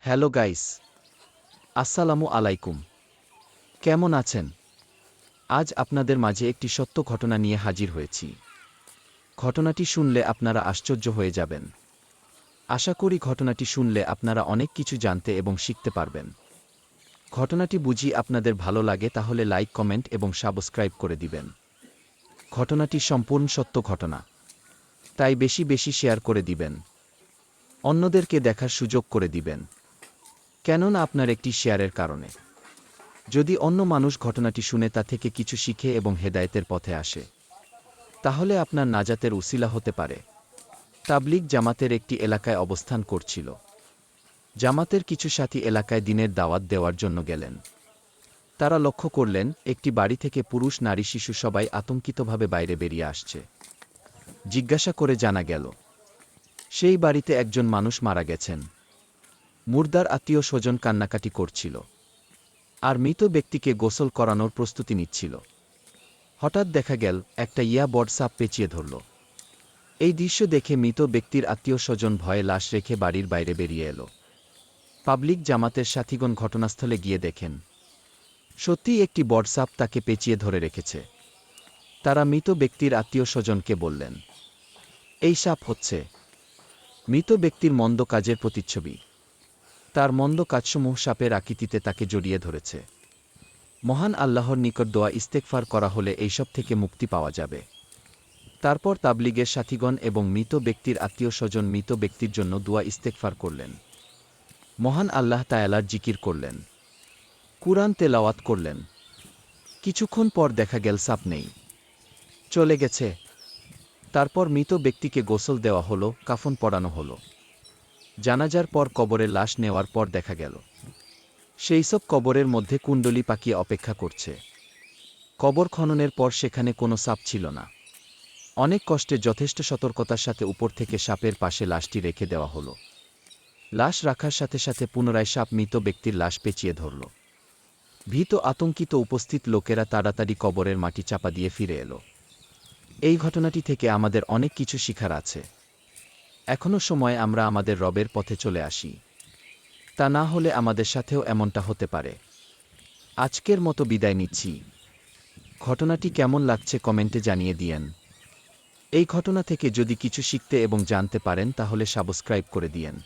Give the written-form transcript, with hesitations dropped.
Hello guys, আসসালামু আলাইকুম। কেমন আছেন? আজ আপনাদের মাঝে একটি সত্য ঘটনা নিয়ে হাজির হয়েছি। ঘটনাটি শুনলে আপনারা আশ্চর্য হয়ে যাবেন। আশা করি ঘটনাটি শুনলে আপনারা অনেক কিছু জানতে এবং শিখতে পারবেন। ঘটনাটি বুঝি আপনাদের ভালো লাগে তাহলে লাইক, কমেন্ট এবং সাবস্ক্রাইব করে দিবেন। ঘটনাটি সম্পূর্ণ সত্য ঘটনা, তাই বেশি বেশি শেয়ার করে দিবেন। অন্যদেরকে দেখার সুযোগ করে দিবেন, কেননা আপনার একটি শেয়ারের কারণে যদি অন্য মানুষ ঘটনাটি শুনে তা থেকে কিছু শিখে এবং হেদায়েতের পথে আসে, তাহলে আপনার নাজাতের উসিলা হতে পারে। তাবলিগ জামাতের একটি এলাকায় অবস্থান করছিল। জামাতের কিছু সাথী এলাকায় দিনের দাওয়াত দেওয়ার জন্য গেলেন। তারা লক্ষ্য করলেন একটি বাড়ি থেকে পুরুষ, নারী, শিশু সবাই আতঙ্কিতভাবে বাইরে বেরিয়ে আসছে। জিজ্ঞাসা করে জানা গেল সেই বাড়িতে একজন মানুষ মারা গেছেন। মুর্দার আত্মীয় স্বজন কান্নাকাটি করছিল আর মৃত ব্যক্তিকে গোসল করানোর প্রস্তুতি নিচ্ছিল। হঠাৎ দেখা গেল একটা বড় সাপ পেঁচিয়ে ধরল। এই দৃশ্য দেখে মৃত ব্যক্তির আত্মীয় স্বজন ভয়ে লাশ রেখে বাড়ির বাইরে বেরিয়ে এলো। পাবলিক জামাতের সাথীগণ ঘটনাস্থলে গিয়ে দেখেন সত্যিই একটি বড় সাপ তাকে পেঁচিয়ে ধরে রেখেছে। তারা মৃত ব্যক্তির আত্মীয় স্বজনকে বললেন, এই সাপ হচ্ছে মৃত ব্যক্তির মন্দ কাজের প্রতিচ্ছবি। তার মন্দ কাজসমূহ সাপের আকৃতিতে তাকে জড়িয়ে ধরেছে। মহান আল্লাহর নিকট দোয়া ইস্তেগফার করা হলে এইসব থেকে মুক্তি পাওয়া যাবে। তারপর তাবলিগের সাথীগণ এবং মৃত ব্যক্তির আত্মীয় স্বজন মৃত ব্যক্তির জন্য দোয়া ইস্তেগফার করলেন। মহান আল্লাহ তাআলার জিকির করলেন, কুরআন তেলাওয়াত করলেন। কিছুক্ষণ পর দেখা গেল সাপ নেই, চলে গেছে। তারপর মৃত ব্যক্তিকে গোসল দেওয়া হলো, কাফন পরানো হলো। জানাজার পর কবরের লাশ নেওয়ার পর দেখা গেল সেই সব কবরের মধ্যে কুণ্ডলী পাকিয়ে অপেক্ষা করছে। কবর খননের পর সেখানে কোনো সাপ ছিল না। অনেক কষ্টে যথেষ্ট সতর্কতার সাথে উপর থেকে সাপের পাশে লাশটি রেখে দেওয়া হলো। লাশ রাখার সাথে সাথে পুনরায় সাপ মৃত ব্যক্তির লাশ পেঁচিয়ে ধরল। ভীত আতঙ্কিত উপস্থিত লোকেরা তাড়াতাড়ি কবরের মাটি চাপা দিয়ে ফিরে এলো। এই ঘটনাটি থেকে আমাদের অনেক কিছু শিখার আছে। এখনো সময় আমরা আমাদের রবের পথে চলে আসি, তা না হলে আমাদের সাথেও এমনটা হতে পারে। আজকের মতো বিদায় নিচ্ছি। ঘটনাটি কেমন লাগছে কমেন্টে জানিয়ে দিয়েন। এই ঘটনা থেকে যদি কিছু শিখতে এবং জানতে পারেন তাহলে সাবস্ক্রাইব করে দিয়েন।